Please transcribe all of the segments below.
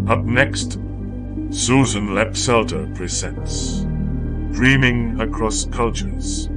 Up next, Susan Lepselter presents Dreaming Across Cultures.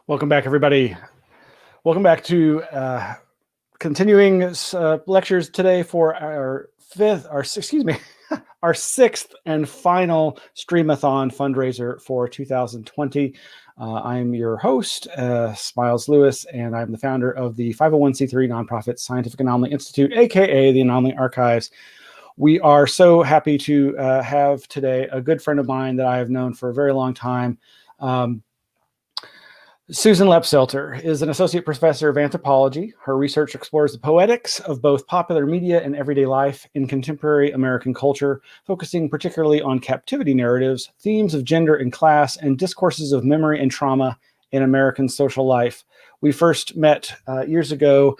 Welcome back, everybody. Welcome back to continuing lectures today for our sixth and final Streamathon fundraiser for 2020. I'm your host, Smiles Lewis, and I'm the founder of the 501c3 nonprofit Scientific Anomaly Institute, aka the Anomaly Archives. We are so happy to have today a good friend of mine that I have known for a very long time. Susan Lepselter is an associate professor of anthropology. Her research explores the poetics of both popular media and everyday life in contemporary American culture, focusing particularly on captivity narratives, themes of gender and class, and discourses of memory and trauma in American social life. We first met years ago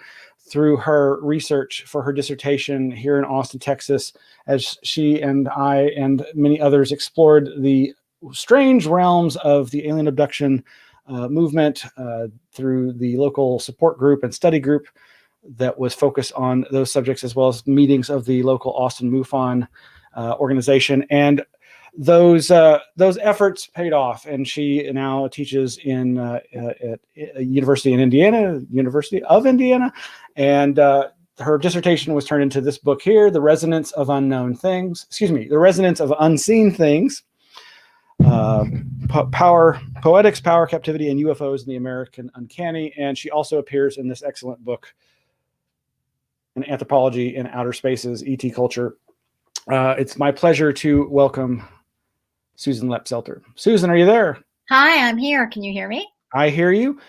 through her research for her dissertation here in Austin, Texas, as she and I and many others explored the strange realms of the alien abduction movement through the local support group and study group that was focused on those subjects, as well as meetings of the local Austin MUFON organization. And those efforts paid off, and she now teaches in at a university in Indiana, University of Indiana, and her dissertation was turned into this book here, The Resonance of Unknown Things. Excuse me, The Resonance of Unseen Things. Poetics, Power, Captivity, and UFOs in the American Uncanny. And she also appears in this excellent book, An Anthropology in Outer Spaces, ET Culture. It's my pleasure to welcome Susan Lepselter. Susan, are you there? Hi, I'm here. Can you hear me? I hear you.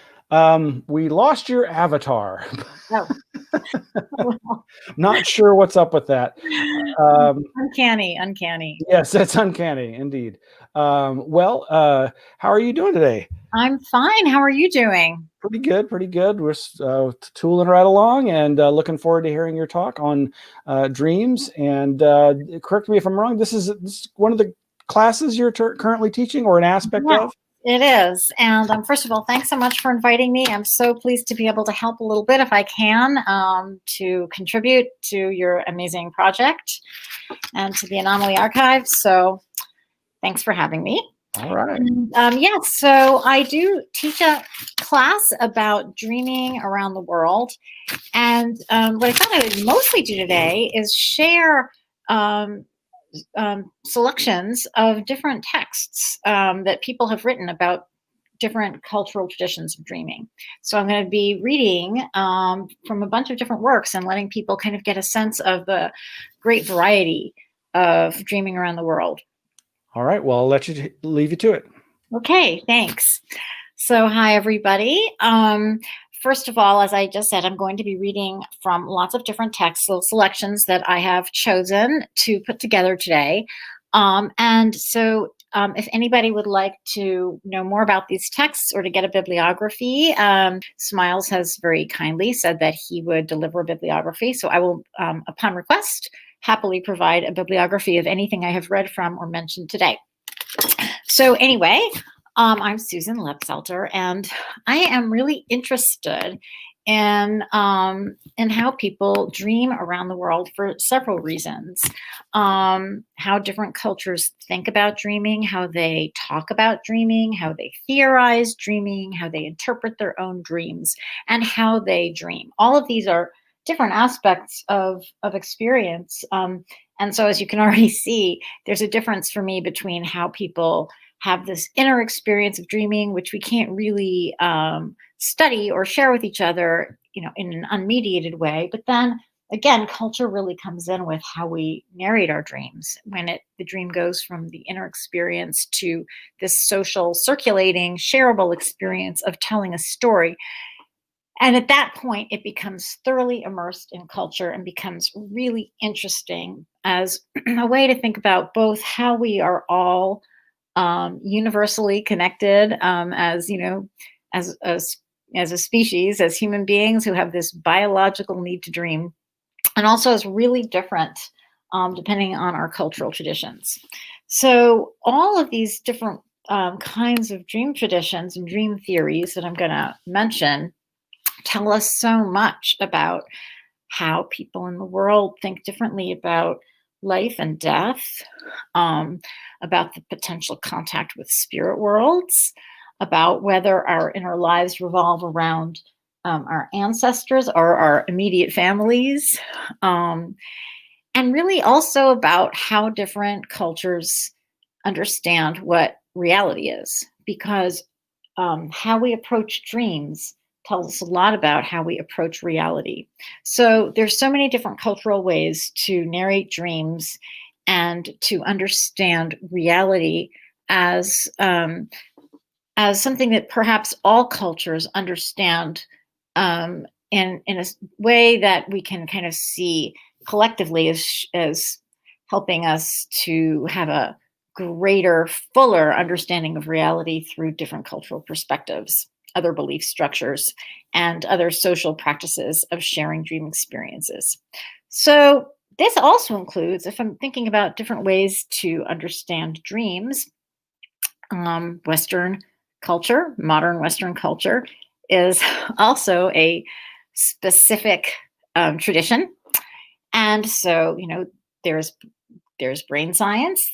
We lost your avatar. Oh. Not sure what's up with that. Uncanny. Yes, that's uncanny indeed. How are you doing today? I'm fine. How are you doing? Pretty good. We're tooling right along, and looking forward to hearing your talk on dreams. And correct me if I'm wrong, this is one of the classes you're currently teaching, or an aspect of? It is. And first of all, thanks so much for inviting me. I'm so pleased to be able to help a little bit, if I can, to contribute to your amazing project and to the Anomaly Archives. So thanks for having me. All right. So I do teach a class about dreaming around the world. And what I thought I would mostly do today is share selections of different texts that people have written about different cultural traditions of dreaming. So I'm going to be reading from a bunch of different works and letting people kind of get a sense of the great variety of dreaming around the world. All right. Well, I'll leave you to it. Okay, thanks. So hi, everybody. First of all, as I just said, I'm going to be reading from lots of different text selections that I have chosen to put together today. If anybody would like to know more about these texts or to get a bibliography, Smiles has very kindly said that he would deliver a bibliography. So I will, upon request, happily provide a bibliography of anything I have read from or mentioned today. So anyway, I'm Susan Lepselter, and I am really interested in how people dream around the world for several reasons. How different cultures think about dreaming, how they talk about dreaming, how they theorize dreaming, how they interpret their own dreams, and how they dream. All of these are different aspects of experience. And so as you can already see, there's a difference for me between how people have this inner experience of dreaming, which we can't really study or share with each other, in an unmediated way. But then again, culture really comes in with how we narrate our dreams, when the dream goes from the inner experience to this social, circulating, shareable experience of telling a story. And at that point, it becomes thoroughly immersed in culture and becomes really interesting as a way to think about both how we are all universally connected as a species, as human beings who have this biological need to dream, and also is really different depending on our cultural traditions. So all of these different kinds of dream traditions and dream theories that I'm going to mention tell us so much about how people in the world think differently about life and death, about the potential contact with spirit worlds, about whether our inner lives revolve around our ancestors or our immediate families, and really also about how different cultures understand what reality is, because how we approach dreams tells us a lot about how we approach reality. So there's so many different cultural ways to narrate dreams and to understand reality as something that perhaps all cultures understand in a way that we can kind of see collectively as helping us to have a greater, fuller understanding of reality through different cultural perspectives, other belief structures, and other social practices of sharing dream experiences. So this also includes, if I'm thinking about different ways to understand dreams, Western culture, modern Western culture, is also a specific tradition. And so, there's brain science,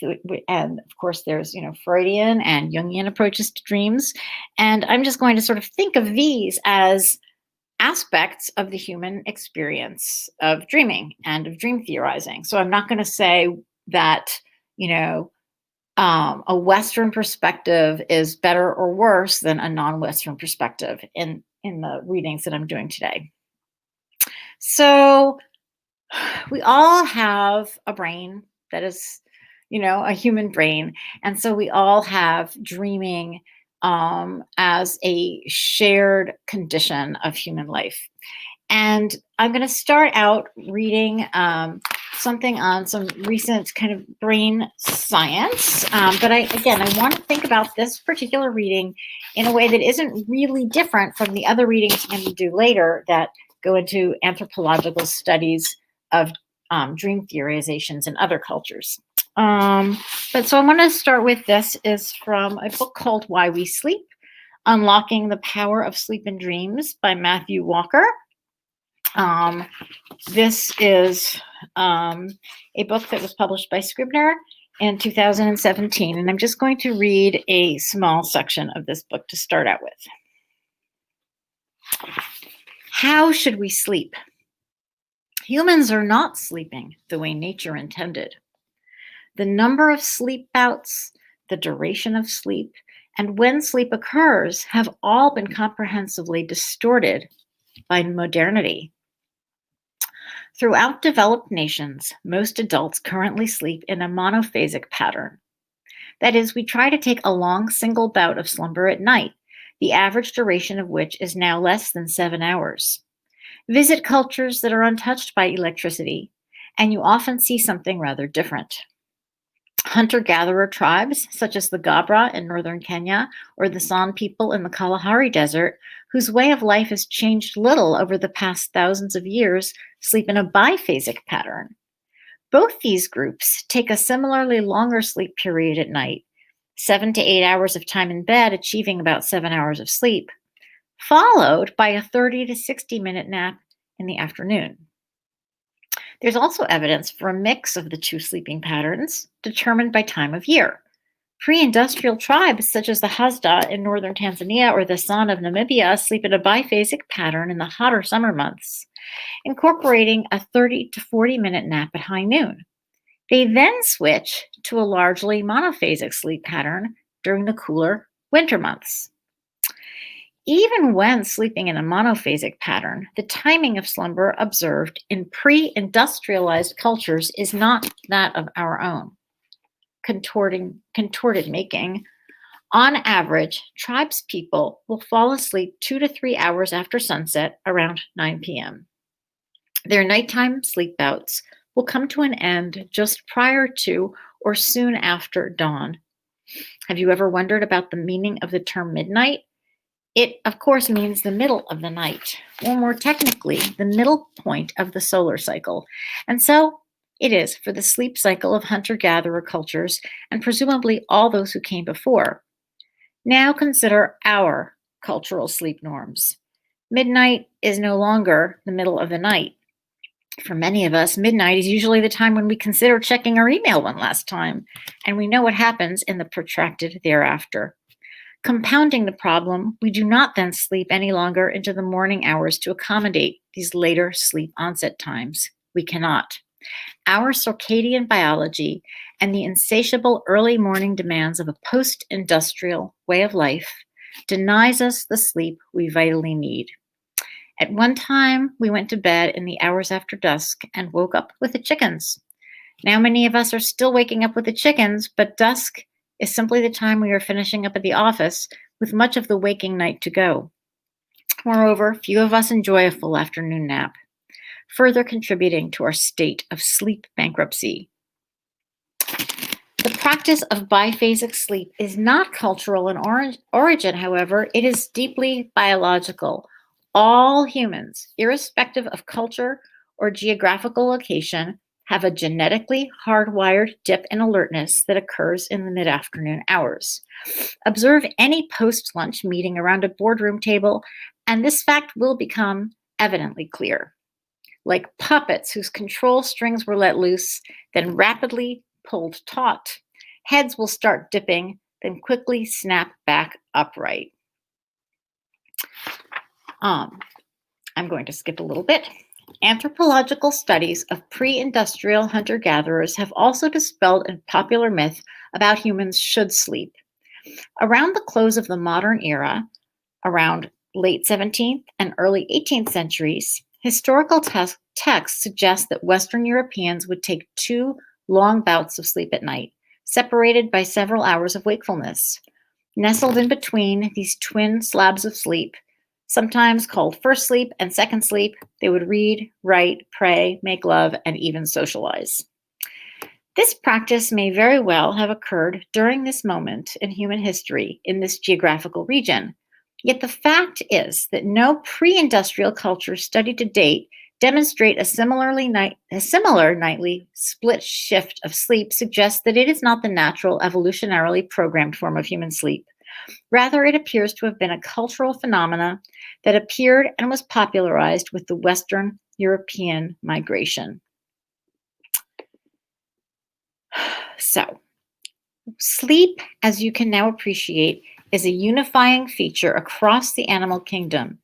and of course there's, Freudian and Jungian approaches to dreams. And I'm just going to sort of think of these as aspects of the human experience of dreaming and of dream theorizing. So I'm not going to say that, a Western perspective is better or worse than a non-Western perspective in the readings that I'm doing today. So we all have a brain that is, a human brain. And so we all have dreaming as a shared condition of human life. And I'm going to start out reading something on some recent kind of brain science. But I want to think about this particular reading in a way that isn't really different from the other readings I'm going to do later that go into anthropological studies of dream theorizations in other cultures. But so I want to start with, this is from a book called Why We Sleep, Unlocking the Power of Sleep and Dreams by Matthew Walker. This is a book that was published by Scribner in 2017, and I'm just going to read a small section of this book to start out with. How should we sleep? Humans are not sleeping the way nature intended. The number of sleep bouts, the duration of sleep, and when sleep occurs have all been comprehensively distorted by modernity. Throughout developed nations, most adults currently sleep in a monophasic pattern. That is, we try to take a long single bout of slumber at night, the average duration of which is now less than 7 hours. Visit cultures that are untouched by electricity, and you often see something rather different. Hunter-gatherer tribes, such as the Gabra in northern Kenya or the San people in the Kalahari Desert, whose way of life has changed little over the past thousands of years, sleep in a biphasic pattern. Both these groups take a similarly longer sleep period at night, 7 to 8 hours of time in bed, achieving about 7 hours of sleep, followed by a 30 to 60-minute nap in the afternoon. There's also evidence for a mix of the two sleeping patterns determined by time of year. Pre-industrial tribes such as the Hasda in northern Tanzania or the San of Namibia sleep in a biphasic pattern in the hotter summer months, incorporating a 30 to 40-minute nap at high noon. They then switch to a largely monophasic sleep pattern during the cooler winter months. Even when sleeping in a monophasic pattern, the timing of slumber observed in pre-industrialized cultures is not that of our own. Contorted making. On average, tribespeople will fall asleep 2 to 3 hours after sunset around 9 p.m. Their nighttime sleep bouts will come to an end just prior to or soon after dawn. Have you ever wondered about the meaning of the term midnight? It, of course, means the middle of the night, or more technically, the middle point of the solar cycle. And so it is for the sleep cycle of hunter-gatherer cultures and presumably all those who came before. Now consider our cultural sleep norms. Midnight is no longer the middle of the night. For many of us, midnight is usually the time when we consider checking our email one last time, and we know what happens in the protracted thereafter. Compounding the problem, we do not then sleep any longer into the morning hours to accommodate these later sleep onset times. We cannot. Our circadian biology and the insatiable early morning demands of a post-industrial way of life denies us the sleep we vitally need. At one time, we went to bed in the hours after dusk and woke up with the chickens. Now many of us are still waking up with the chickens, but dusk is simply the time we are finishing up at the office with much of the waking night to go. Moreover, few of us enjoy a full afternoon nap, further contributing to our state of sleep bankruptcy. The practice of biphasic sleep is not cultural in origin, however, it is deeply biological. All humans, irrespective of culture or geographical location, have a genetically hardwired dip in alertness that occurs in the mid-afternoon hours. Observe any post-lunch meeting around a boardroom table, and this fact will become evidently clear. Like puppets whose control strings were let loose, then rapidly pulled taut, heads will start dipping, then quickly snap back upright. I'm going to skip a little bit. Anthropological studies of pre-industrial hunter-gatherers have also dispelled a popular myth about humans should sleep. Around the close of the modern era, around late 17th and early 18th centuries, historical texts suggest that Western Europeans would take 2 long bouts of sleep at night, separated by several hours of wakefulness. Nestled in between these twin slabs of sleep, sometimes called first sleep and second sleep, they would read, write, pray, make love, and even socialize. This practice may very well have occurred during this moment in human history in this geographical region. Yet the fact is that no pre-industrial cultures studied to date demonstrate a similar nightly split shift of sleep suggests that it is not the natural, evolutionarily programmed form of human sleep. Rather, it appears to have been a cultural phenomena that appeared and was popularized with the Western European migration. So, sleep, as you can now appreciate, is a unifying feature across the animal kingdom.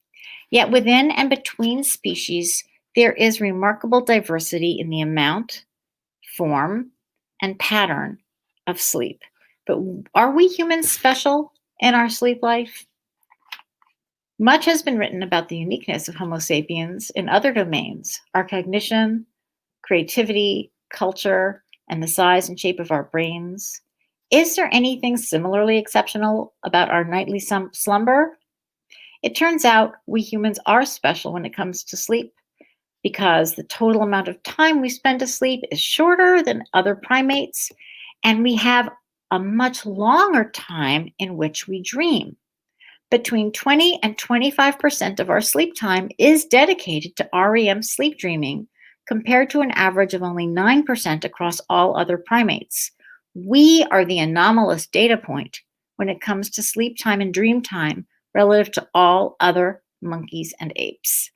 Yet within and between species, there is remarkable diversity in the amount, form, and pattern of sleep. But are we humans special in our sleep life? Much has been written about the uniqueness of Homo sapiens in other domains, our cognition, creativity, culture, and the size and shape of our brains. Is there anything similarly exceptional about our nightly slumber? It turns out we humans are special when it comes to sleep because the total amount of time we spend asleep is shorter than other primates, and we have a much longer time in which we dream. Between 20 and 25% of our sleep time is dedicated to REM sleep dreaming, compared to an average of only 9% across all other primates. We are the anomalous data point when it comes to sleep time and dream time relative to all other monkeys and apes.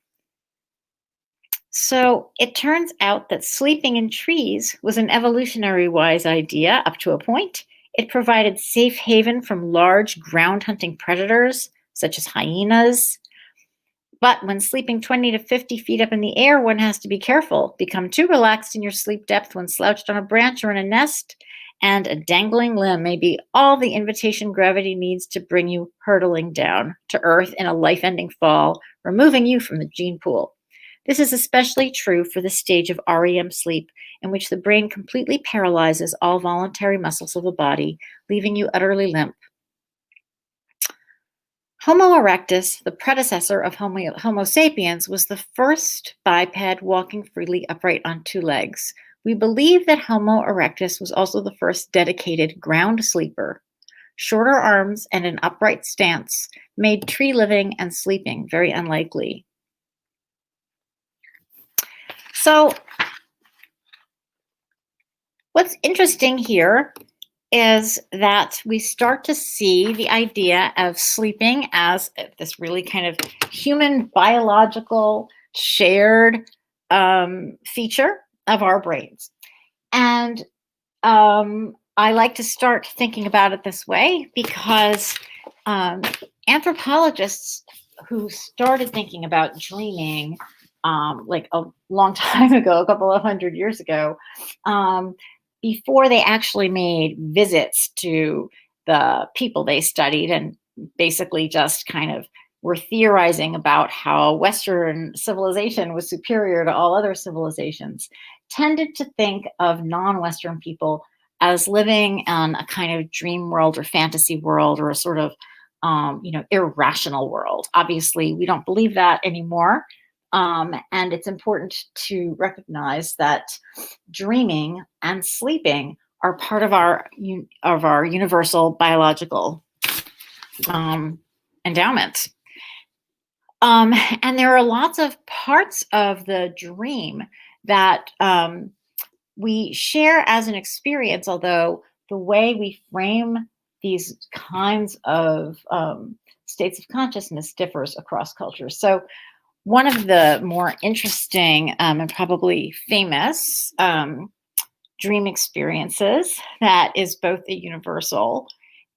So it turns out that sleeping in trees was an evolutionary wise idea up to a point. It provided safe haven from large ground hunting predators, such as hyenas. But when sleeping 20 to 50 feet up in the air, one has to be careful. Become too relaxed in your sleep depth when slouched on a branch or in a nest, and a dangling limb may be all the invitation gravity needs to bring you hurtling down to earth in a life-ending fall, removing you from the gene pool. This is especially true for the stage of REM sleep, in which the brain completely paralyzes all voluntary muscles of the body, leaving you utterly limp. Homo erectus, the predecessor of Homo sapiens, was the first biped walking freely upright on 2 legs. We believe that Homo erectus was also the first dedicated ground sleeper. Shorter arms and an upright stance made tree living and sleeping very unlikely. So, what's interesting here is that we start to see the idea of sleeping as this really kind of human biological shared feature of our brains. And I like to start thinking about it this way because anthropologists who started thinking about dreaming like a long time ago, a couple of 100 years ago, before they actually made visits to the people they studied and basically just kind of were theorizing about how Western civilization was superior to all other civilizations, tended to think of non-Western people as living in a kind of dream world or fantasy world or a sort of, irrational world. Obviously, we don't believe that anymore. And it's important to recognize that dreaming and sleeping are part of our universal biological endowment. And there are lots of parts of the dream that we share as an experience, although the way we frame these kinds of states of consciousness differs across cultures. So one of the more interesting and probably famous dream experiences that is both a universal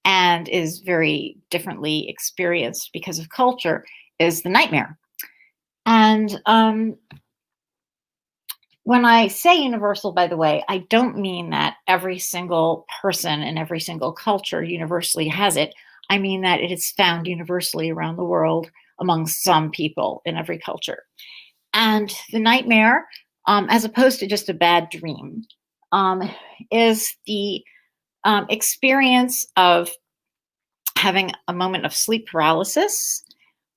and is very differently experienced because of culture is the nightmare. And when I say universal, by the way, I don't mean that every single person in every single culture universally has it. I mean that it is found universally around the world among some people in every culture. And the nightmare, as opposed to just a bad dream, is the experience of having a moment of sleep paralysis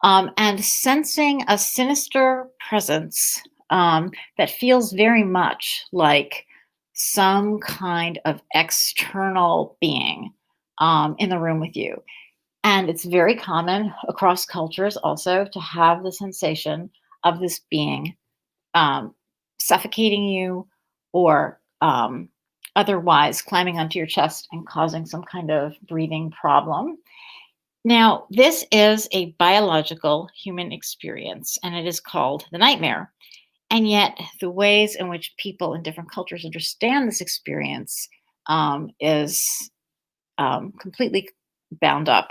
and sensing a sinister presence that feels very much like some kind of external being in the room with you. And it's very common across cultures also to have the sensation of this being suffocating you or otherwise climbing onto your chest and causing some kind of breathing problem. Now, this is a biological human experience, and it is called the nightmare. And yet, the ways in which people in different cultures understand this experience is completely bound up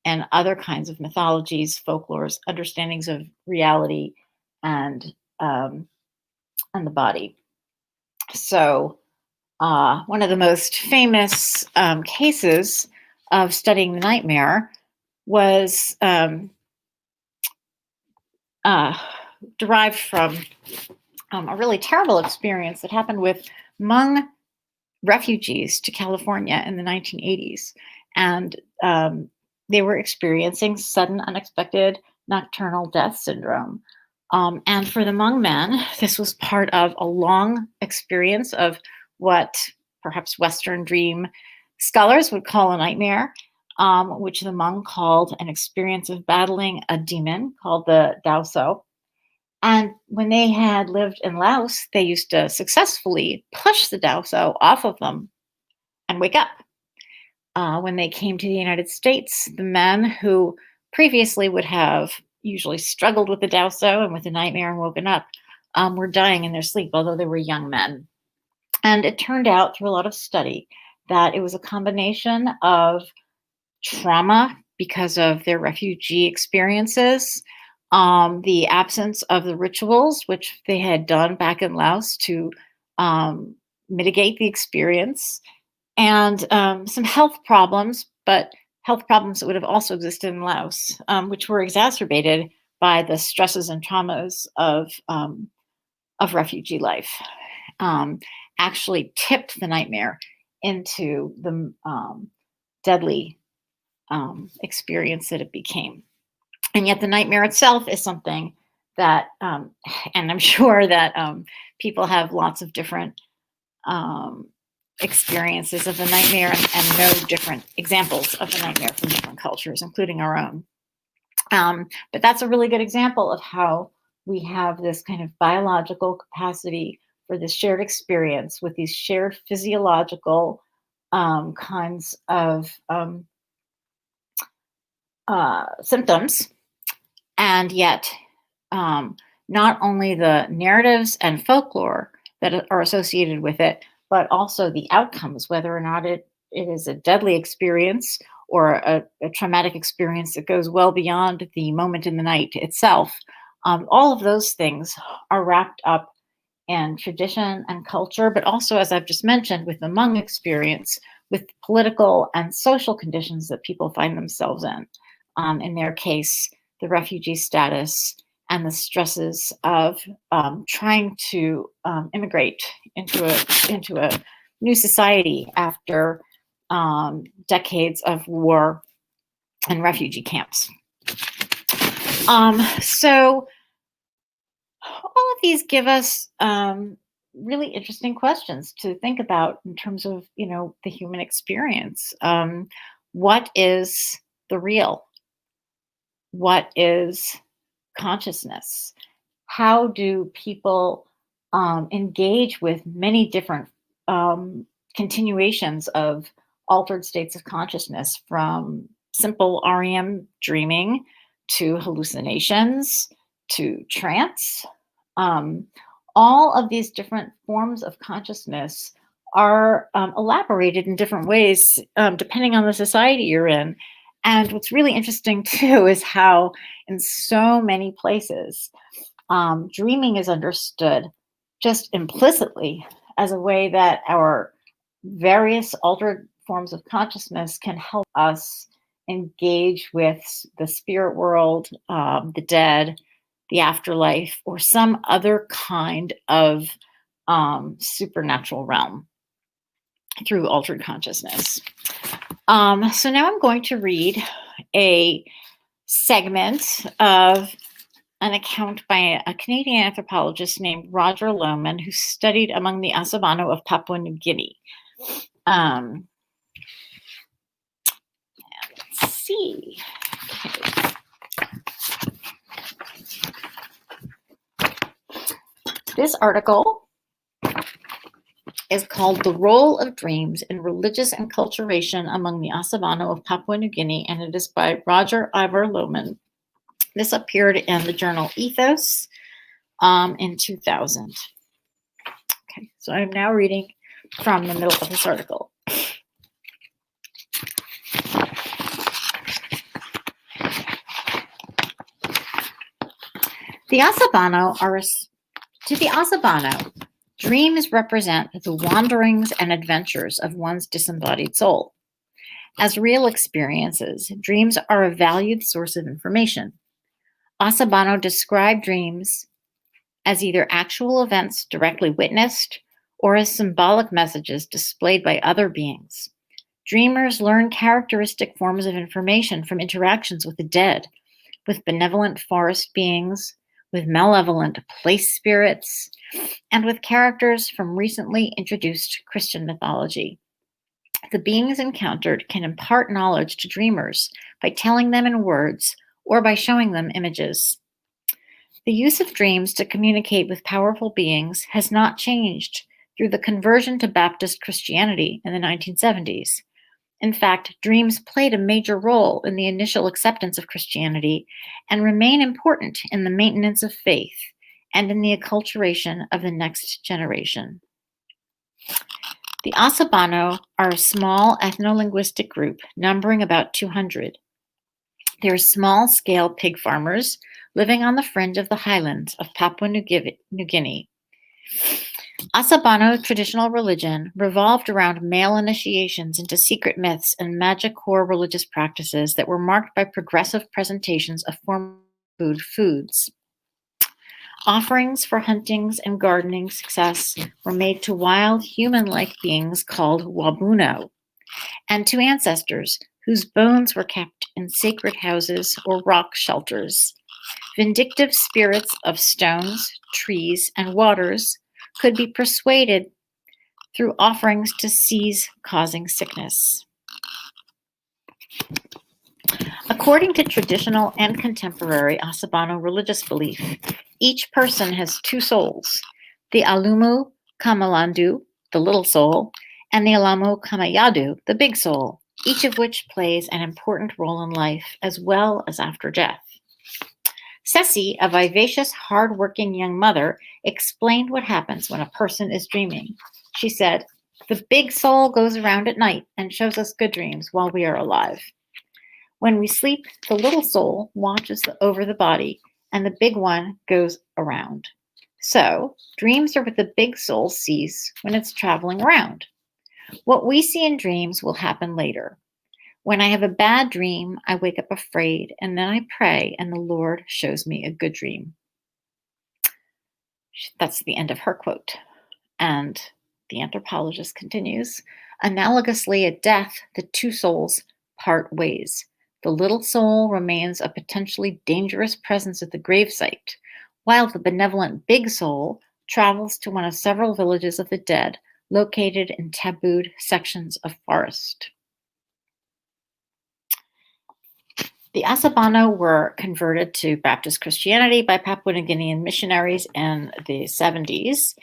in other kinds of mythologies, folklores, understandings of reality, and the body. So, one of the most famous cases of studying the nightmare was derived from a really terrible experience that happened with Hmong refugees to California in the 1980s. And they were experiencing sudden, unexpected nocturnal death syndrome. And for the Hmong men, this was part of a long experience of what perhaps Western dream scholars would call a nightmare, which the Hmong called an experience of battling a demon called the Dao So. And when they had lived in Laos, they used to successfully push the Dao So off of them and wake up. When they came to the United States, the men who previously would have usually struggled with the Dao So and with the nightmare and woken up were dying in their sleep, although they were young men. And it turned out through a lot of study that it was a combination of trauma because of their refugee experiences, the absence of the rituals, which they had done back in Laos to mitigate the experience, and some health problems, but health problems that would have also existed in Laos, which were exacerbated by the stresses and traumas of refugee life. Actually tipped the nightmare into the deadly experience that it became. And yet the nightmare itself is something that, and I'm sure that people have lots of different experiences of the nightmare and know different examples of the nightmare from different cultures, including our own. But that's a really good example of how we have this kind of biological capacity for this shared experience with these shared physiological kinds of symptoms, and yet not only the narratives and folklore that are associated with it, but also the outcomes, whether or not it is a deadly experience or a traumatic experience that goes well beyond the moment in the night itself. All of those things are wrapped up in tradition and culture, but also, as I've just mentioned, with the Hmong experience, with political and social conditions that people find themselves in their case, the refugee status and the stresses of trying to immigrate into a new society after decades of war and refugee camps. So all of these give us really interesting questions to think about in terms of, the human experience. What is the real? What is consciousness? How do people engage with many different continuations of altered states of consciousness, from simple REM dreaming to hallucinations to trance. All of these different forms of consciousness are elaborated in different ways depending on the society you're in. And what's really interesting too is how in so many places dreaming is understood just implicitly as a way that our various altered forms of consciousness can help us engage with the spirit world, the dead, the afterlife, or some other kind of supernatural realm through altered consciousness. So now I'm going to read a segment of an account by a Canadian anthropologist named Roger Lohman, who studied among the Asabano of Papua New Guinea. Let's see. Okay. This article is called "The Role of Dreams in Religious Enculturation Among the Asabano of Papua New Guinea," and it is by Roger Ivor Lohman. This appeared in the journal Ethos in 2000. Okay, so I'm now reading from the middle of this article. To the Asabano, dreams represent the wanderings and adventures of one's disembodied soul. As real experiences, dreams are a valued source of information. Asabano describe dreams as either actual events directly witnessed or as symbolic messages displayed by other beings. Dreamers learn characteristic forms of information from interactions with the dead, with benevolent forest beings, with malevolent place spirits, and with characters from recently introduced Christian mythology. The beings encountered can impart knowledge to dreamers by telling them in words or by showing them images. The use of dreams to communicate with powerful beings has not changed through the conversion to Baptist Christianity in the 1970s. In fact, dreams played a major role in the initial acceptance of Christianity and remain important in the maintenance of faith and in the acculturation of the next generation. The Asabano are a small ethno-linguistic group numbering about 200. They are small-scale pig farmers living on the fringe of the highlands of Papua New Guinea. Asabano traditional religion revolved around male initiations into secret myths and magic core religious practices that were marked by progressive presentations of former foods. Offerings for huntings and gardening success were made to wild human-like beings called wabuno, and to ancestors whose bones were kept in sacred houses or rock shelters. Vindictive spirits of stones, trees, and waters could be persuaded through offerings to cease causing sickness. According to traditional and contemporary Asabano religious belief, each person has two souls, the Alumu Kamalandu, the little soul, and the Alamu Kamayadu, the big soul, each of which plays an important role in life as well as after death. Ceci, a vivacious, hard-working young mother, explained what happens when a person is dreaming. She said, "The big soul goes around at night and shows us good dreams while we are alive. When we sleep, the little soul watches over the body, and the big one goes around. So, dreams are what the big soul sees when it's traveling around. What we see in dreams will happen later. When I have a bad dream, I wake up afraid, and then I pray, and the Lord shows me a good dream." That's the end of her quote. And the anthropologist continues, "Analogously, at death, the two souls part ways. The little soul remains a potentially dangerous presence at the gravesite, while the benevolent big soul travels to one of several villages of the dead located in tabooed sections of forest." The Asabano were converted to Baptist Christianity by Papua New Guinean missionaries in the 70s,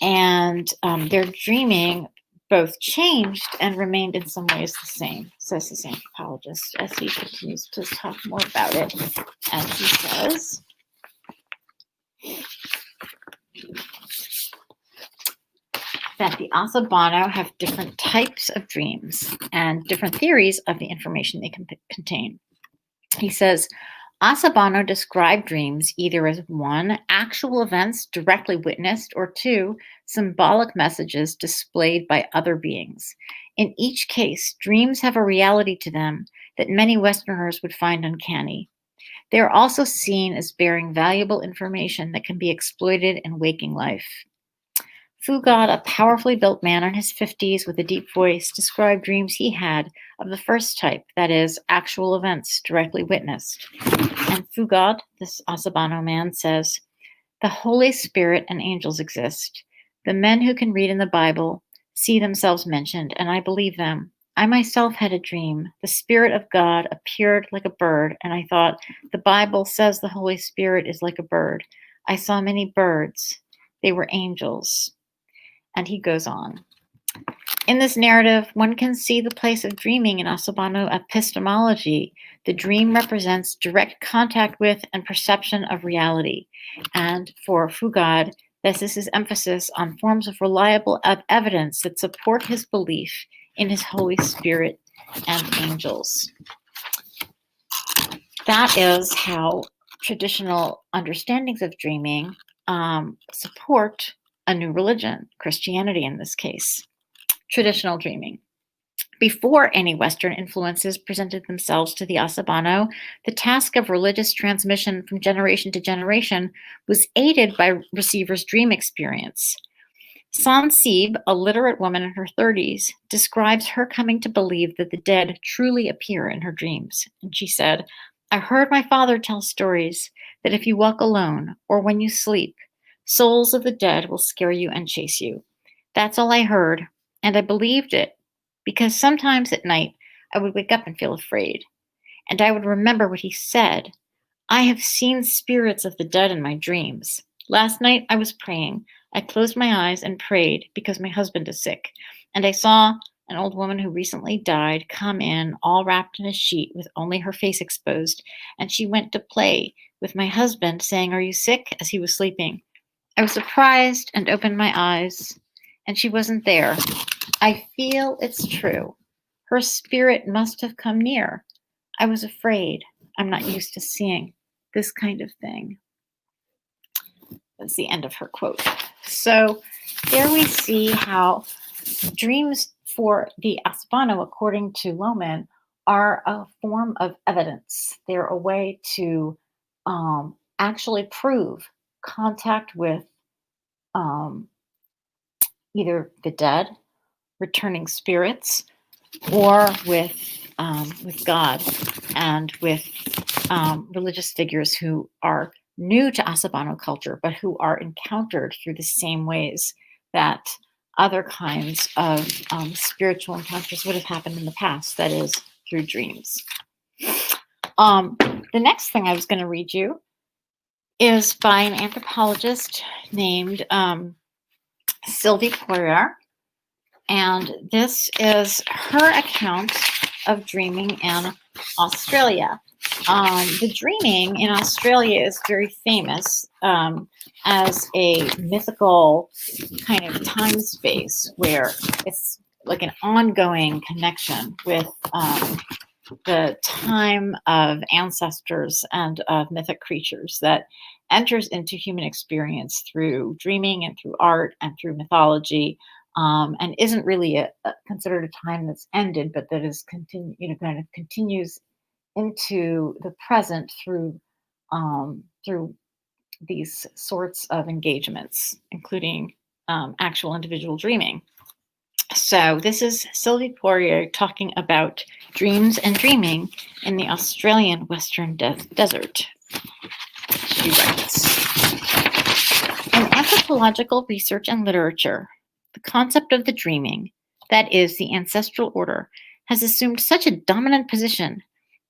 and their dreaming both changed and remained in some ways the same, says this anthropologist, as he continues to talk more about it. And he says, that the Asabano have different types of dreams and different theories of the information they can contain. He says, Asabano describe dreams either as 1, actual events directly witnessed, or 2, symbolic messages displayed by other beings. In each case, dreams have a reality to them that many Westerners would find uncanny. They are also seen as bearing valuable information that can be exploited in waking life. Fugad, a powerfully built man in his 50s with a deep voice, described dreams he had of the first type, that is, actual events directly witnessed. And Fugad, this Asabano man, says, the Holy Spirit and angels exist. The men who can read in the Bible see themselves mentioned, and I believe them. I myself had a dream. The Spirit of God appeared like a bird, and I thought, the Bible says the Holy Spirit is like a bird. I saw many birds. They were angels. And he goes on. In this narrative, one can see the place of dreaming in Asabano epistemology. The dream represents direct contact with and perception of reality. And for Fugad, this is his emphasis on forms of reliable evidence that support his belief in his Holy Spirit and angels. That is how traditional understandings of dreaming support a new religion, Christianity in this case. Traditional dreaming. Before any Western influences presented themselves to the Asabano, the task of religious transmission from generation to generation was aided by receivers' dream experience. Sansib, a literate woman in her 30s, describes her coming to believe that the dead truly appear in her dreams. And she said, I heard my father tell stories that if you walk alone or when you sleep, souls of the dead will scare you and chase you. That's all I heard, and I believed it, because sometimes at night I would wake up and feel afraid, and I would remember what he said. I have seen spirits of the dead in my dreams. Last night I was praying. I closed my eyes and prayed because my husband is sick, and I saw an old woman who recently died come in all wrapped in a sheet with only her face exposed, and she went to play with my husband, saying, Are you sick? As he was sleeping. I was surprised and opened my eyes, and she wasn't there. I feel it's true. Her spirit must have come near. I was afraid. I'm not used to seeing this kind of thing. That's the end of her quote. So there we see how dreams for the Asabano, according to Lohman, are a form of evidence. They're a way to actually prove contact with either the dead, returning spirits, or with God and with religious figures who are new to Asabano culture, but who are encountered through the same ways that other kinds of spiritual encounters would have happened in the past, that is, through dreams. The next thing I was going to read you is by an anthropologist named Sylvie Poirier, and this is her account of dreaming in Australia. The dreaming in Australia is very famous as a mythical kind of time space where it's like an ongoing connection with the time of ancestors and of mythic creatures that enters into human experience through dreaming and through art and through mythology, and isn't really considered a time that's ended, but that is kind of continues into the present through these sorts of engagements, including actual individual dreaming. So this is Sylvie Poirier talking about dreams and dreaming in the Australian Western Desert. She writes, in anthropological research and literature, the concept of the dreaming, that is, the ancestral order, has assumed such a dominant position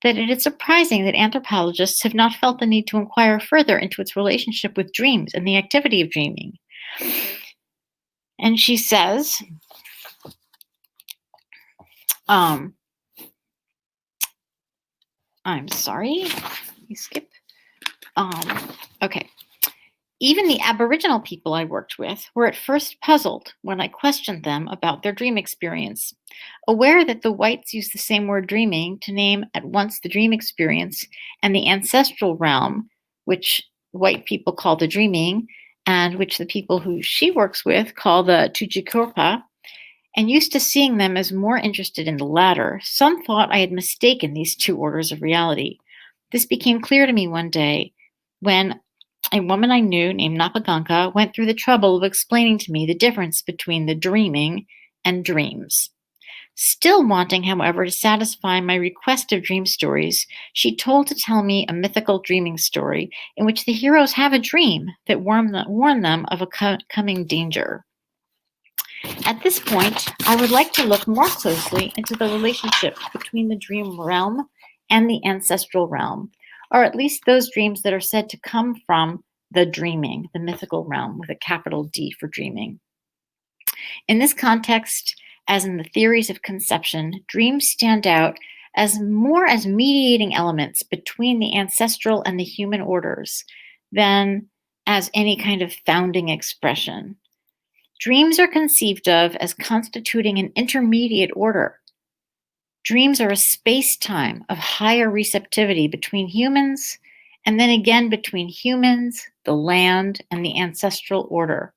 that it is surprising that anthropologists have not felt the need to inquire further into its relationship with dreams and the activity of dreaming. And she says, I'm sorry, let me skip. Okay. Even the Aboriginal people I worked with were at first puzzled when I questioned them about their dream experience. Aware that the whites use the same word dreaming to name at once the dream experience and the ancestral realm, which white people call the dreaming, and which the people who she works with call the Tujikurpa, and used to seeing them as more interested in the latter, some thought I had mistaken these two orders of reality. This became clear to me one day when a woman I knew named Napaganka went through the trouble of explaining to me the difference between the dreaming and dreams. Still wanting, however, to satisfy my request of dream stories, she told to tell me a mythical dreaming story in which the heroes have a dream that warn them of a coming danger. At this point, I would like to look more closely into the relationship between the dream realm and the ancestral realm, or at least those dreams that are said to come from the dreaming, the mythical realm, with a capital D for dreaming. In this context, as in the theories of conception, dreams stand out as more as mediating elements between the ancestral and the human orders than as any kind of founding expression. Dreams are conceived of as constituting an intermediate order. Dreams are a space-time of higher receptivity between humans, and then again between humans, the land, and the ancestral order.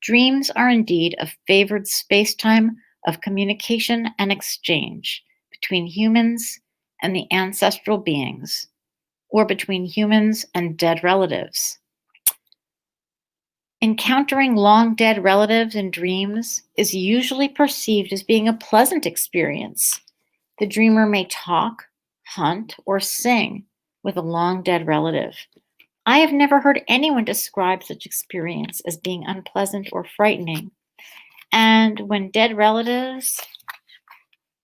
Dreams are indeed a favored space-time of communication and exchange between humans and the ancestral beings, or between humans and dead relatives. Encountering long-dead relatives in dreams is usually perceived as being a pleasant experience. The dreamer may talk, hunt, or sing with a long-dead relative. I have never heard anyone describe such experience as being unpleasant or frightening. And when dead relatives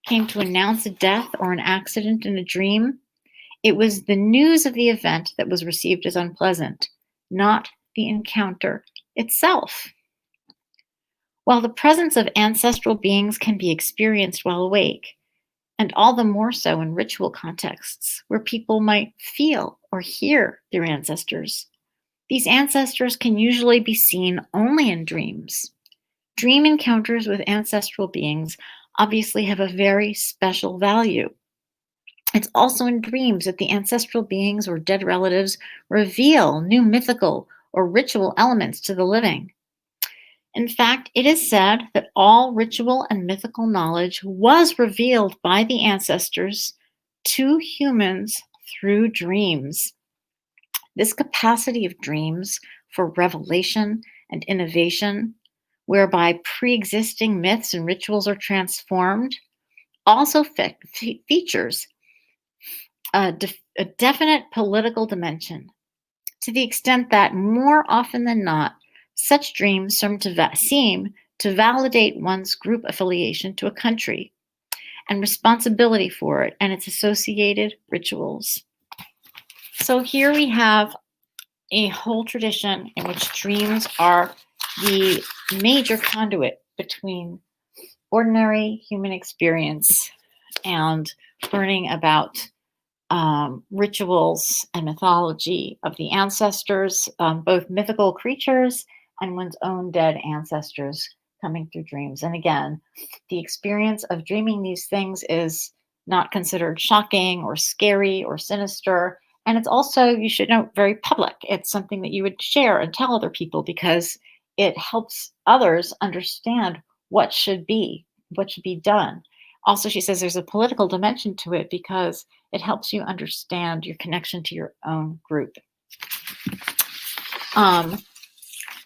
came to announce a death or an accident in a dream, it was the news of the event that was received as unpleasant, not the encounter itself. While the presence of ancestral beings can be experienced while awake, and all the more so in ritual contexts where people might feel or hear their ancestors, these ancestors can usually be seen only in dreams. Dream encounters with ancestral beings obviously have a very special value. It's also in dreams that the ancestral beings or dead relatives reveal new mythical or ritual elements to the living. In fact, it is said that all ritual and mythical knowledge was revealed by the ancestors to humans through dreams. This capacity of dreams for revelation and innovation, whereby pre-existing myths and rituals are transformed, also features a definite political dimension, to the extent that more often than not, such dreams seem to validate one's group affiliation to a country and responsibility for it and its associated rituals. So here we have a whole tradition in which dreams are the major conduit between ordinary human experience and learning about rituals and mythology of the ancestors, both mythical creatures and one's own dead ancestors coming through dreams. And again, the experience of dreaming these things is not considered shocking or scary or sinister. And it's also, you should note, very public. It's something that you would share and tell other people because it helps others understand what should be done. Also, she says there's a political dimension to it because it helps you understand your connection to your own group.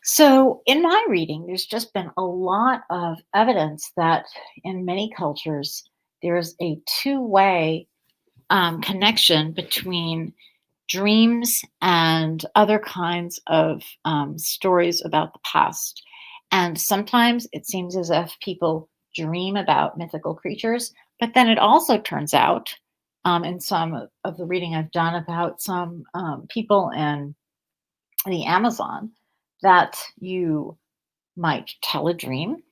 So in my reading, there's just been a lot of evidence that in many cultures, there's a two-way connection between dreams and other kinds of stories about the past. And sometimes it seems as if people dream about mythical creatures, but then it also turns out in some of the reading I've done about some people in the Amazon, that you might tell a dream,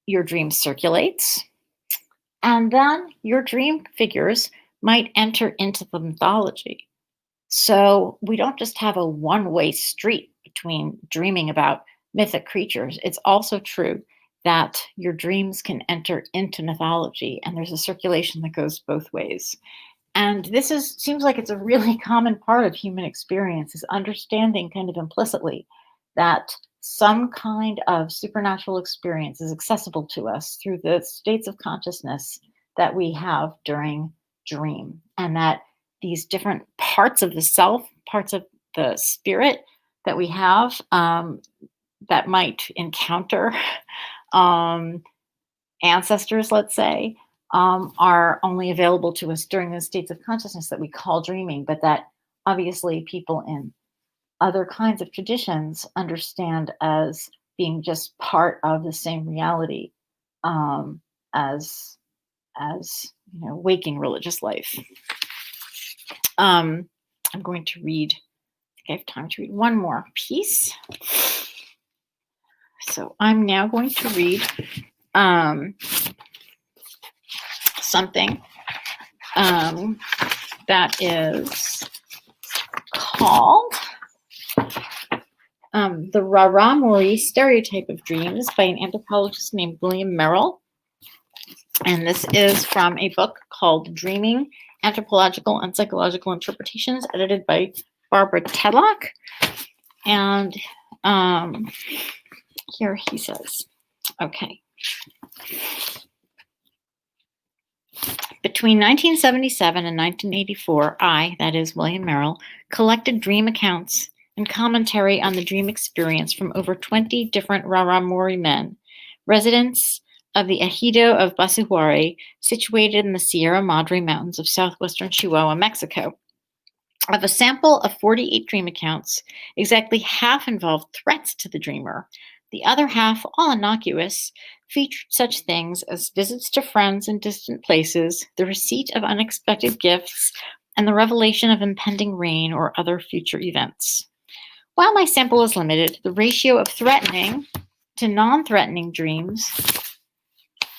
your dream circulates, and then your dream figures might enter into the mythology. So we don't just have a one-way street between dreaming about mythic creatures. It's also true that your dreams can enter into mythology, and there's a circulation that goes both ways. And this seems like it's a really common part of human experience, is understanding kind of implicitly that some kind of supernatural experience is accessible to us through the states of consciousness that we have during dream, and that these different parts of the self, parts of the spirit that we have that might encounter ancestors, let's say, are only available to us during those states of consciousness that we call dreaming, but that obviously people in other kinds of traditions understand as being just part of the same reality as waking religious life. I'm going to read, I think I have time to read one more piece. So I'm now going to read something that is called The Raramuri Stereotype of Dreams by an anthropologist named William Merrill. And this is from a book called Dreaming, Anthropological and Psychological Interpretations, edited by Barbara Tedlock. And here he says, okay. Between 1977 and 1984, that is William Merrill, collected dream accounts and commentary on the dream experience from over 20 different Raramuri men, residents of the Ejido of Basuhuari, situated in the Sierra Madre Mountains of southwestern Chihuahua, Mexico. Of a sample of 48 dream accounts, exactly half involved threats to the dreamer. The other half, all innocuous, featured such things as visits to friends in distant places, the receipt of unexpected gifts, and the revelation of impending rain or other future events. While my sample is limited, the ratio of threatening to non-threatening dreams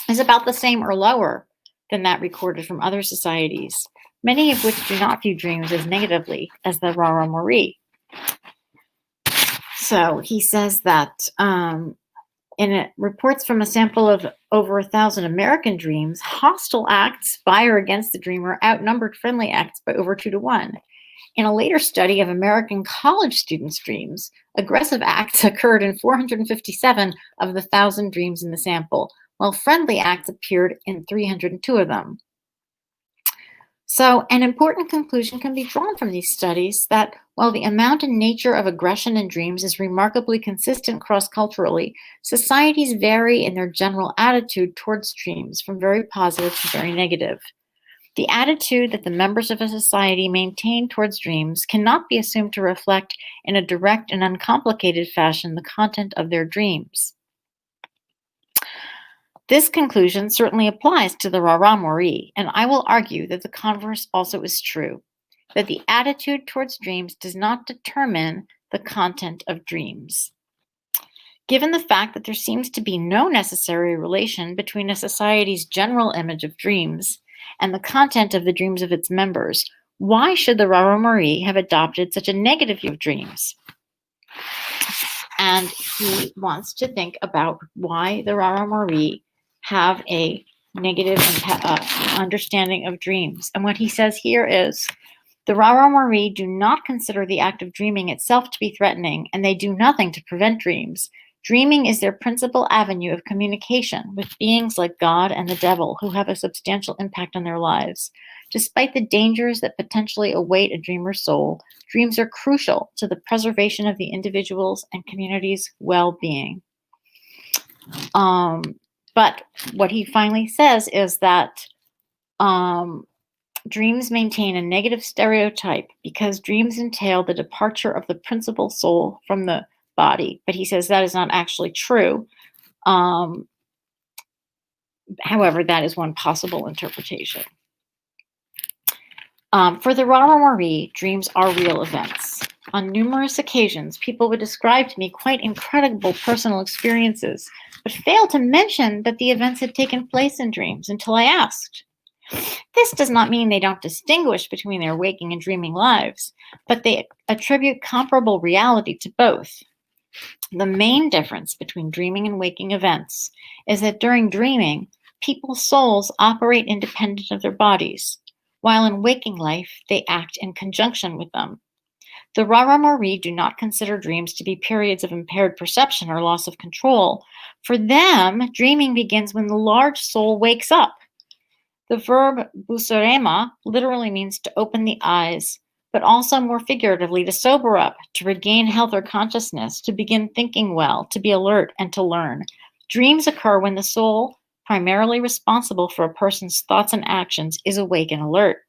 is about the same or lower than that recorded from other societies, many of which do not view dreams as negatively as the Raramuri. So he says that in reports from a sample of over 1,000 American dreams, hostile acts by or against the dreamer outnumbered friendly acts by over 2 to 1. In a later study of American college students' dreams, aggressive acts occurred in 457 of the 1,000 dreams in the sample, while friendly acts appeared in 302 of them. So an important conclusion can be drawn from these studies that while the amount and nature of aggression in dreams is remarkably consistent cross-culturally, societies vary in their general attitude towards dreams, from very positive to very negative. The attitude that the members of a society maintain towards dreams cannot be assumed to reflect in a direct and uncomplicated fashion the content of their dreams. This conclusion certainly applies to the Raramuri, and I will argue that the converse also is true, that the attitude towards dreams does not determine the content of dreams. Given the fact that there seems to be no necessary relation between a society's general image of dreams and the content of the dreams of its members, why should the Raramuri have adopted such a negative view of dreams? And he wants to think about why the Raramuri have a negative understanding of dreams. And what he says here is, the Raramuri do not consider the act of dreaming itself to be threatening, and they do nothing to prevent dreams. Dreaming is their principal avenue of communication with beings like God and the devil, who have a substantial impact on their lives. Despite the dangers that potentially await a dreamer's soul, dreams are crucial to the preservation of the individual's and community's well-being. But what he finally says is that dreams maintain a negative stereotype because dreams entail the departure of the principal soul from the body. But he says that is not actually true. However, that is one possible interpretation. For the Rara dreams are real events. On numerous occasions, people would describe to me quite incredible personal experiences, but fail to mention that the events had taken place in dreams until I asked. This does not mean they don't distinguish between their waking and dreaming lives, but they attribute comparable reality to both. The main difference between dreaming and waking events is that during dreaming, people's souls operate independent of their bodies, while in waking life, they act in conjunction with them. The Rara do not consider dreams to be periods of impaired perception or loss of control. For them, dreaming begins when the large soul wakes up. The verb busurema literally means to open the eyes, but also more figuratively to sober up, to regain health or consciousness, to begin thinking well, to be alert, and to learn. Dreams occur when the soul, primarily responsible for a person's thoughts and actions, is awake and alert.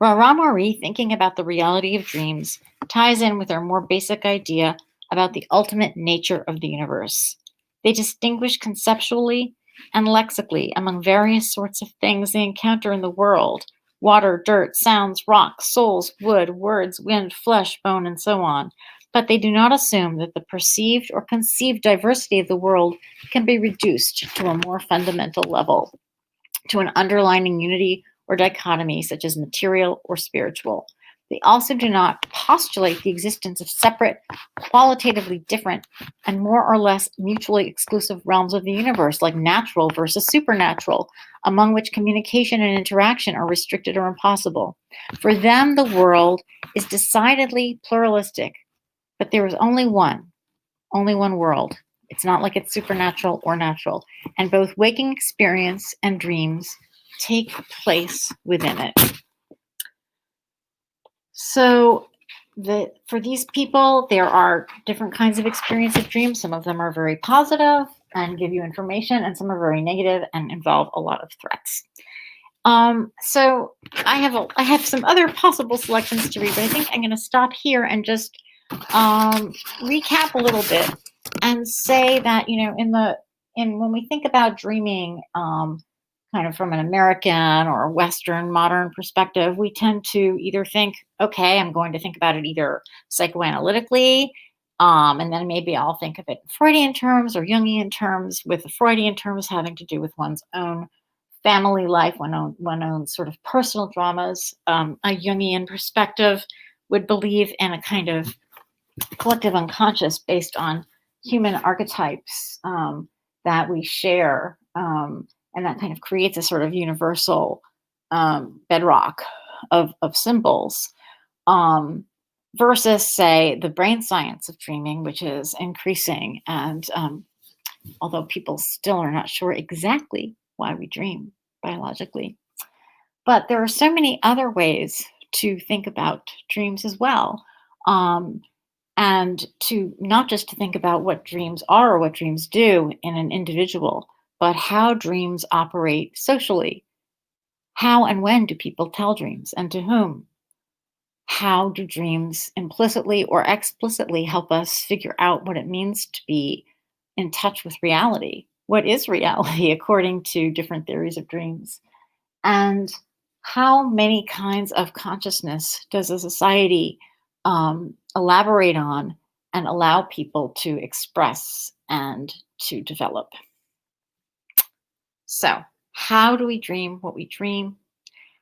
Rara thinking about the reality of dreams ties in with our more basic idea about the ultimate nature of the universe. They distinguish conceptually and lexically among various sorts of things they encounter in the world: water, dirt, sounds, rocks, souls, wood, words, wind, flesh, bone, and so on. But they do not assume that the perceived or conceived diversity of the world can be reduced to a more fundamental level, to an underlying unity or dichotomy such as material or spiritual. They also do not postulate the existence of separate, qualitatively different, and more or less mutually exclusive realms of the universe, like natural versus supernatural, among which communication and interaction are restricted or impossible. For them, the world is decidedly pluralistic, but there is only one world. It's not like it's supernatural or natural, and both waking experience and dreams take place within it. So for these people, there are different kinds of experience of dreams. Some of them are very positive and give you information, and some are very negative and involve a lot of threats. So I have some other possible selections to read, but I think I'm going to stop here and just recap a little bit and say that, when we think about dreaming, kind of from an American or Western modern perspective, we tend to either think, okay, I'm going to think about it either psychoanalytically, and then maybe I'll think of it in Freudian terms or Jungian terms, with the Freudian terms having to do with one's own family life, one's own sort of personal dramas. A Jungian perspective would believe in a kind of collective unconscious based on human archetypes that we share, and that kind of creates a sort of universal bedrock of symbols, versus, say, the brain science of dreaming, which is increasing. And although people still are not sure exactly why we dream biologically, but there are so many other ways to think about dreams as well. And to not just to think about what dreams are or what dreams do in an individual, but how dreams operate socially. How and when do people tell dreams, and to whom? How do dreams implicitly or explicitly help us figure out what it means to be in touch with reality? What is reality according to different theories of dreams? And how many kinds of consciousness does a society elaborate on and allow people to express and to develop? So, how do we dream what we dream?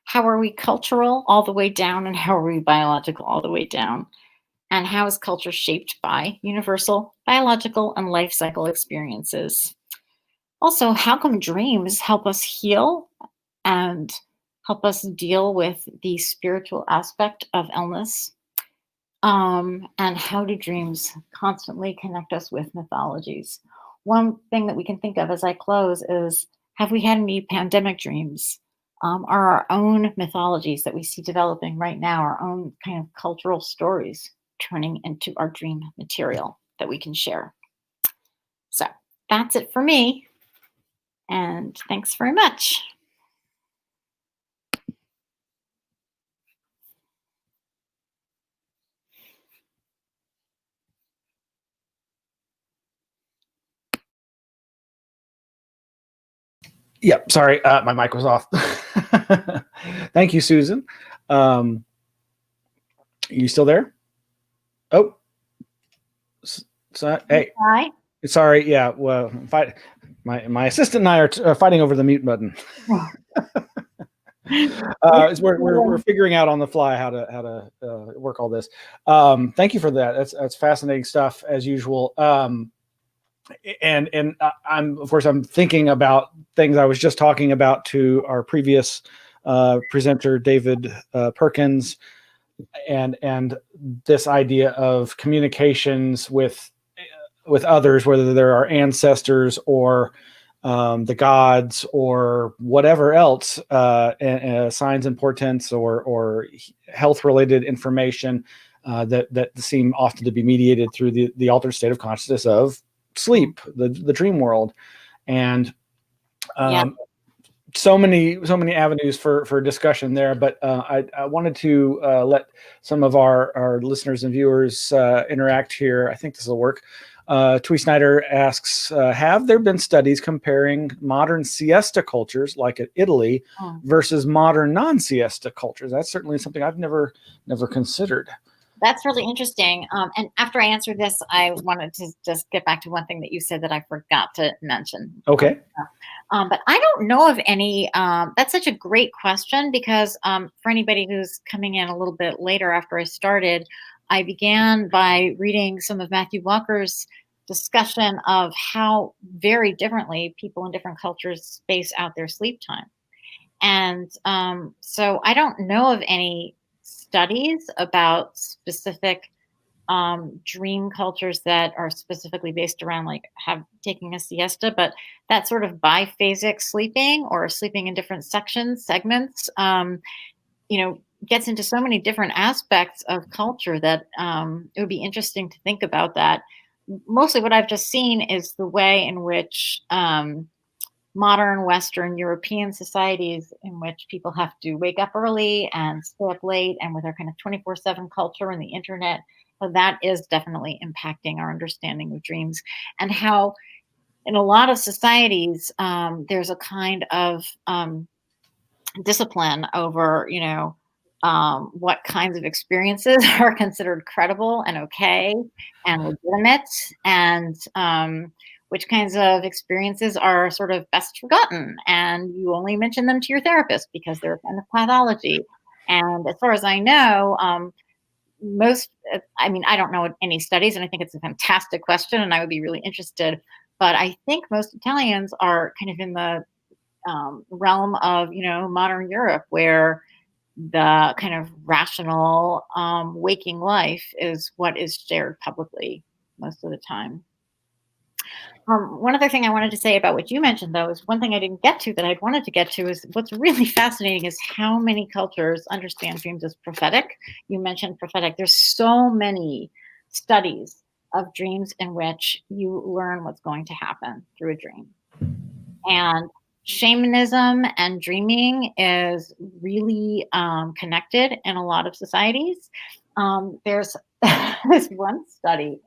How are we cultural all the way down, and how are we biological all the way down? And how is culture shaped by universal biological and life cycle experiences? Also, how come dreams help us heal and help us deal with the spiritual aspect of illness? And how do dreams constantly connect us with mythologies? One thing that we can think of as I close is, have we had any pandemic dreams? Are our own mythologies that we see developing right now, our own kind of cultural stories, turning into our dream material that we can share? So that's it for me. And thanks very much. Yep, sorry, my mic was off. Thank you, Susan. Are you still there? Oh, so, hey. Hi. Sorry. Yeah. Well, my assistant and I are fighting over the mute button. We're figuring out on the fly how to work all this. Thank you for that. That's fascinating stuff as usual. And I'm thinking about things I was just talking about to our previous presenter, David Perkins, and this idea of communications with others, whether they're our ancestors or the gods or whatever else, signs and portents or health-related information that seem often to be mediated through the altered state of consciousness of sleep, the dream world, and so many avenues for discussion there. But I wanted to let some of our listeners and viewers interact here. I think this will work. Twee Snyder asks, have there been studies comparing modern siesta cultures like Italy versus modern non-siesta cultures? That's certainly something I've never considered. That's really interesting. And after I answer this, I wanted to just get back to one thing that you said that I forgot to mention. Okay. But I don't know of any. That's such a great question because for anybody who's coming in a little bit later after I started, I began by reading some of Matthew Walker's discussion of how very differently people in different cultures space out their sleep time. And so I don't know of any studies about specific dream cultures that are specifically based around like taking a siesta, but that sort of biphasic sleeping or sleeping in different segments, gets into so many different aspects of culture that it would be interesting to think about that. Mostly what I've just seen is the way in which modern Western European societies in which people have to wake up early and stay up late, and with our kind of 24/7 culture and the internet, that is definitely impacting our understanding of dreams, and how in a lot of societies there's a kind of discipline over, what kinds of experiences are considered credible and okay and legitimate, and which kinds of experiences are sort of best forgotten, and you only mention them to your therapist because they're a kind of pathology. And as far as I know, I don't know any studies, and I think it's a fantastic question, and I would be really interested. But I think most Italians are kind of in the realm of, modern Europe, where the kind of rational waking life is what is shared publicly most of the time. One other thing I wanted to say about what you mentioned, though, is one thing I didn't get to that I'd wanted to get to is what's really fascinating is how many cultures understand dreams as prophetic. You mentioned prophetic. There's so many studies of dreams in which you learn what's going to happen through a dream. And shamanism and dreaming is really connected in a lot of societies. There's this one study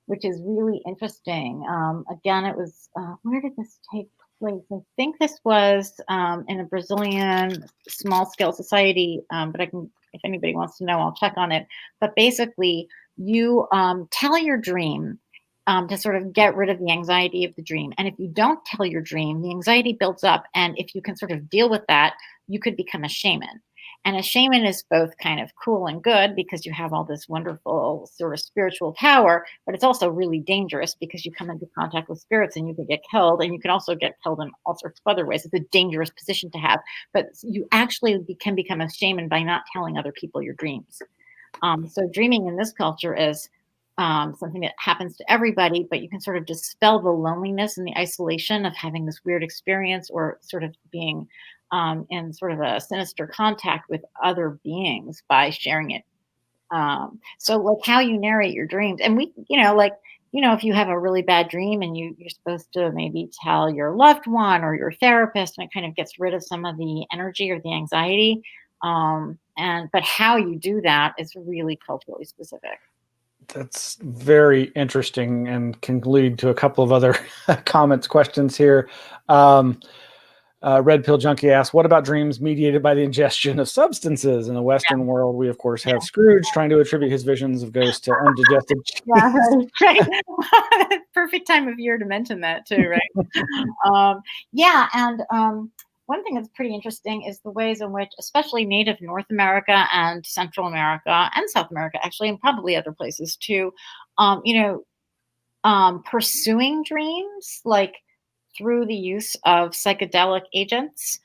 which is really interesting. Again, it was, where did this take place? I think this was in a Brazilian small-scale society, but I can, if anybody wants to know, I'll check on it. But basically, you tell your dream to sort of get rid of the anxiety of the dream. And if you don't tell your dream, the anxiety builds up. And if you can sort of deal with that, you could become a shaman. And a shaman is both kind of cool and good because you have all this wonderful sort of spiritual power, but it's also really dangerous because you come into contact with spirits and you can get killed, and you can also get killed in all sorts of other ways. It's a dangerous position to have, but you actually can become a shaman by not telling other people your dreams. So dreaming in this culture is something that happens to everybody, but you can sort of dispel the loneliness and the isolation of having this weird experience or sort of being in sort of a sinister contact with other beings by sharing it. So like how you narrate your dreams, and we, if you have a really bad dream and you're supposed to maybe tell your loved one or your therapist, and it kind of gets rid of some of the energy or the anxiety. But how you do that is really culturally specific. That's very interesting and can lead to a couple of other comments, questions here. Red Pill Junkie asks, what about dreams mediated by the ingestion of substances? In the Western world, we, of course, have Scrooge trying to attribute his visions of ghosts to undigested cheese. Yeah, right. Perfect time of year to mention that, too, right? One thing that's pretty interesting is the ways in which, especially native North America and Central America and South America, actually, and probably other places, too, pursuing dreams, like through the use of psychedelic agents,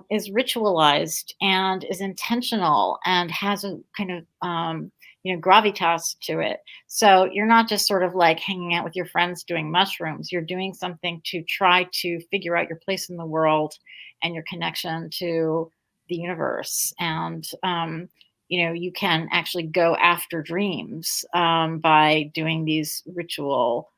is ritualized and is intentional and has a kind of gravitas to it. So you're not just sort of like hanging out with your friends doing mushrooms. You're doing something to try to figure out your place in the world and your connection to the universe. And you can actually go after dreams by doing these ritual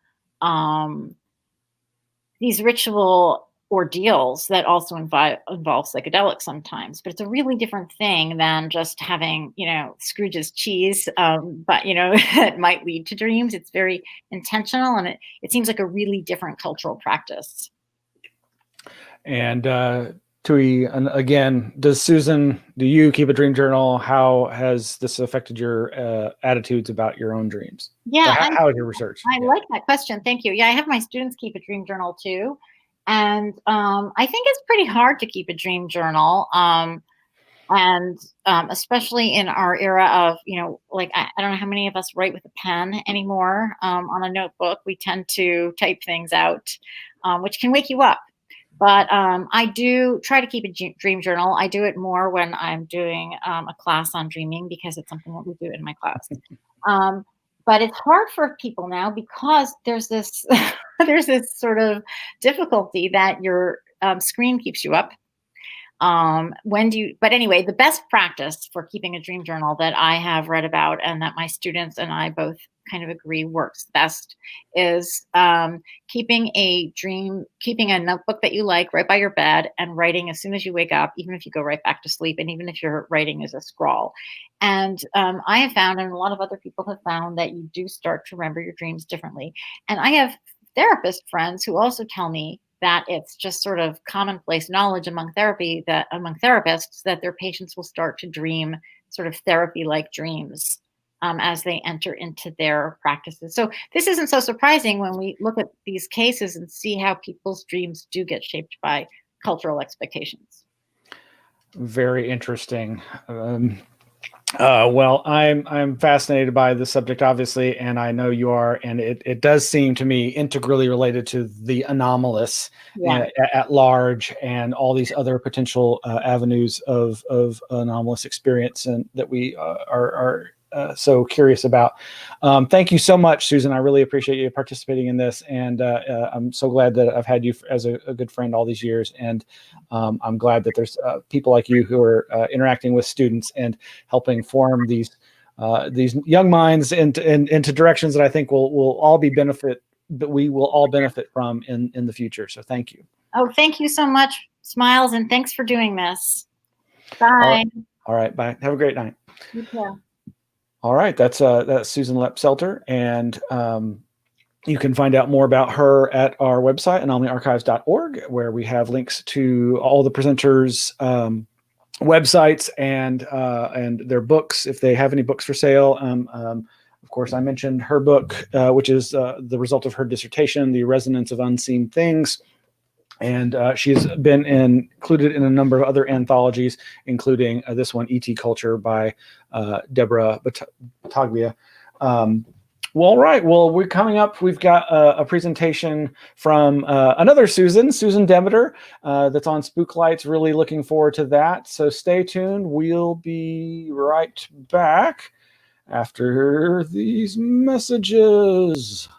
ordeals that also involve psychedelics sometimes, but it's a really different thing than just having, Scrooge's cheese, but, it might lead to dreams. It's very intentional, and it seems like a really different cultural practice. And Tui, and again, do you keep a dream journal? How has this affected your attitudes about your own dreams? Yeah. So how is your research? I like that question. Thank you. Yeah, I have my students keep a dream journal too. And I think it's pretty hard to keep a dream journal. And especially in our era of, I don't know how many of us write with a pen anymore on a notebook. We tend to type things out, which can wake you up. But I do try to keep a dream journal. I do it more when I'm doing a class on dreaming, because it's something that we do in my class. But it's hard for people now because there's this sort of difficulty that your screen keeps you up. But anyway, the best practice for keeping a dream journal that I have read about and that my students and I both kind of agree works best is keeping a notebook that you like right by your bed and writing as soon as you wake up, even if you go right back to sleep, and even if your writing is a scrawl. And I have found, and a lot of other people have found, that you do start to remember your dreams differently. And I have therapist friends who also tell me that it's just sort of commonplace knowledge among therapists that their patients will start to dream sort of therapy-like dreams as they enter into their practices. So this isn't so surprising when we look at these cases and see how people's dreams do get shaped by cultural expectations. Very interesting. Well, I'm fascinated by the subject, obviously, and I know you are, and it does seem to me integrally related to the anomalous at large and all these other potential avenues of anomalous experience, and that we are so curious about. Thank you so much, Susan. I really appreciate you participating in this, and I'm so glad that I've had you as a good friend all these years, and I'm glad that there's people like you who are interacting with students and helping form these young minds into directions that I think we will all benefit from in the future. So thank you. Oh, thank you so much, Smiles, and thanks for doing this. Bye. All right. Bye. Have a great night. You too. All right, that's Susan Lepselter, and you can find out more about her at our website, anomalyarchives.org, where we have links to all the presenters' websites and their books, if they have any books for sale. Of course, I mentioned her book, which is the result of her dissertation, The Resonance of Unseen Things. And she's been included in a number of other anthologies, including this one, E.T. Culture by Deborah Battaglia. Well, all right. Well, we're coming up. We've got a presentation from another Susan Demeter, that's on Spook Lights. Really looking forward to that. So stay tuned. We'll be right back after these messages.